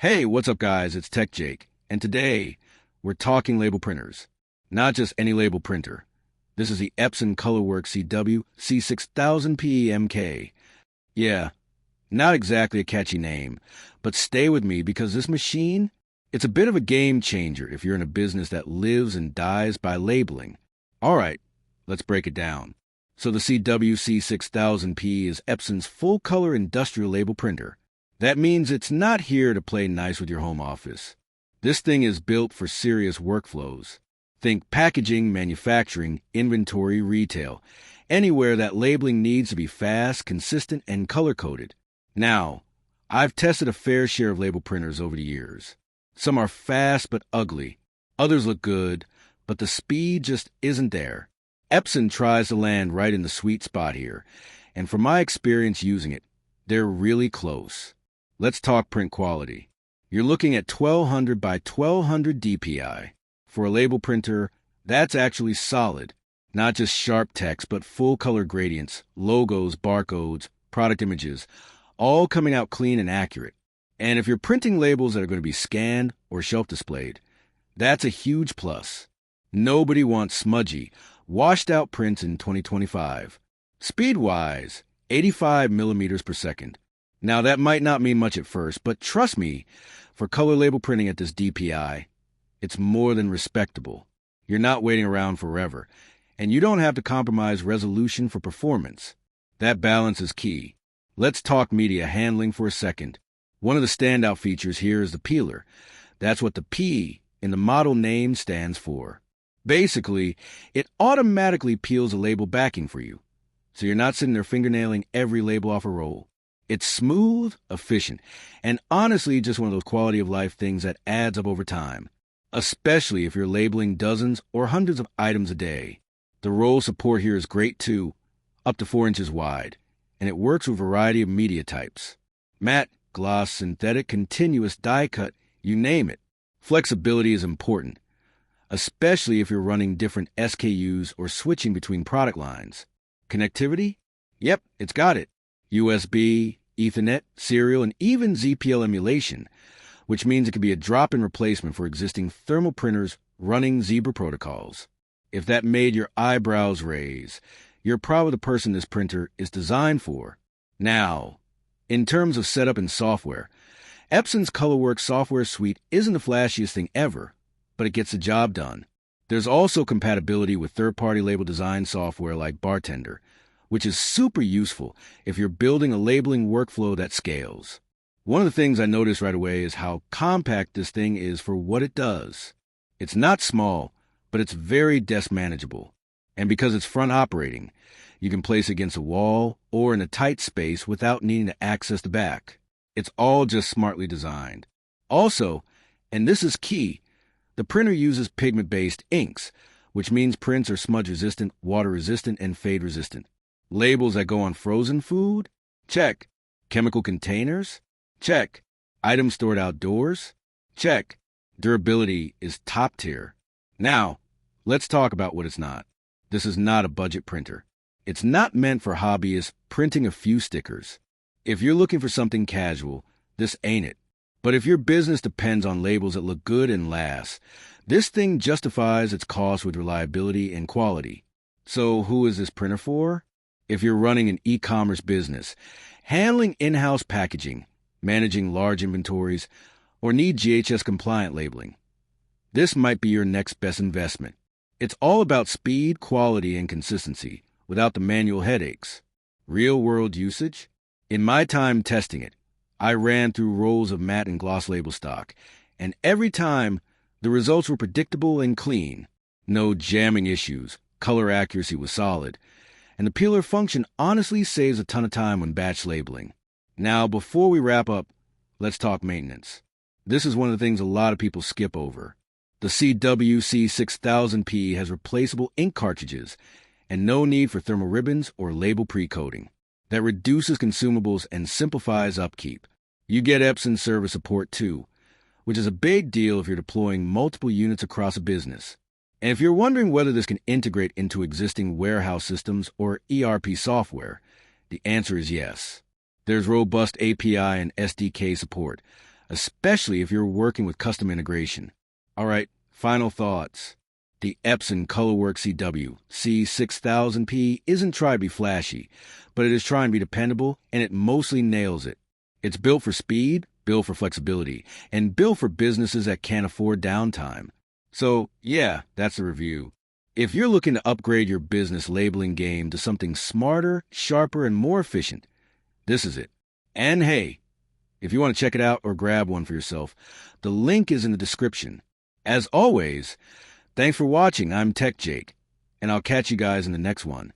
Hey, what's up, guys? It's Tech Jake, and today we're talking label printers. Not just any label printer. This is the Epson ColorWorks CW-C6000Pe MK. Yeah, not exactly a catchy name, but stay with me because this machine, it's a bit of a game changer if you're in a business that lives and dies by labeling. All right, let's break it down. So the CW-C6000Pe is Epson's full-color industrial label printer. That means it's not here to play nice with your home office. This thing is built for serious workflows. Think packaging, manufacturing, inventory, retail, anywhere that labeling needs to be fast, consistent, and color-coded. Now, I've tested a fair share of label printers over the years. Some are fast but ugly. Others look good, but the speed just isn't there. Epson tries to land right in the sweet spot here, and from my experience using it, they're really close. Let's talk print quality. You're looking at 1200 by 1200 DPI. For a label printer, that's actually solid. Not just sharp text, but full-color gradients, logos, barcodes, product images, all coming out clean and accurate. And if you're printing labels that are going to be scanned or shelf-displayed, that's a huge plus. Nobody wants smudgy, washed-out prints in 2025. Speed-wise, 85 millimeters per second. Now, that might not mean much at first, but trust me, for color label printing at this DPI, it's more than respectable. You're not waiting around forever, and you don't have to compromise resolution for performance. That balance is key. Let's talk media handling for a second. One of the standout features here is the peeler. That's what the P in the model name stands for. Basically, it automatically peels the label backing for you, so you're not sitting there fingernailing every label off a roll. It's smooth, efficient, and honestly just one of those quality of life things that adds up over time, especially if you're labeling dozens or hundreds of items a day. The roll support here is great too, up to 4 inches wide, and it works with a variety of media types. Matte, gloss, synthetic, continuous, die cut, you name it. Flexibility is important, especially if you're running different SKUs or switching between product lines. Connectivity? Yep, it's got it. USB, Ethernet, serial, and even ZPL emulation, which means it can be a drop-in replacement for existing thermal printers running Zebra protocols. If that made your eyebrows raise, you're probably the person this printer is designed for. Now, in terms of setup and software, Epson's ColorWorks software suite isn't the flashiest thing ever, but it gets the job done. There's also compatibility with third-party label design software like BarTender, which is super useful if you're building a labeling workflow that scales. One of the things I noticed right away is how compact this thing is for what it does. It's not small, but it's very desk manageable. And because it's front operating, you can place it against a wall or in a tight space without needing to access the back. It's all just smartly designed. Also, and this is key, the printer uses pigment-based inks, which means prints are smudge-resistant, water-resistant, and fade-resistant. Labels that go on frozen food? Check. Chemical containers? Check. Items stored outdoors? Check. Durability is top tier. Now, let's talk about what it's not. This is not a budget printer. It's not meant for hobbyists printing a few stickers. If you're looking for something casual, this ain't it. But if your business depends on labels that look good and last, this thing justifies its cost with reliability and quality. So who is this printer for? If you're running an e-commerce business, handling in-house packaging, managing large inventories, or need GHS-compliant labeling, this might be your next best investment. It's all about speed, quality, and consistency without the manual headaches. Real-world usage? In my time testing it, I ran through rolls of matte and gloss label stock, and every time, the results were predictable and clean. No jamming issues, color accuracy was solid, and the peeler function honestly saves a ton of time when batch labeling. Now, before we wrap up, let's talk maintenance. This is one of the things a lot of people skip over. The CW-C6000Pe has replaceable ink cartridges and no need for thermal ribbons or label pre-coating. That reduces consumables and simplifies upkeep. You get Epson service support too, which is a big deal if you're deploying multiple units across a business. And if you're wondering whether this can integrate into existing warehouse systems or ERP software, the answer is yes. There's robust API and SDK support, especially if you're working with custom integration. All right, final thoughts. The Epson ColorWorks CW-C6000Pe isn't trying to be flashy, but it is trying to be dependable, and it mostly nails it. It's built for speed, built for flexibility, and built for businesses that can't afford downtime. So, yeah, that's the review. If you're looking to upgrade your business labeling game to something smarter, sharper, and more efficient, this is it. And hey, if you want to check it out or grab one for yourself, the link is in the description. As always, thanks for watching. I'm Tech Jake, and I'll catch you guys in the next one.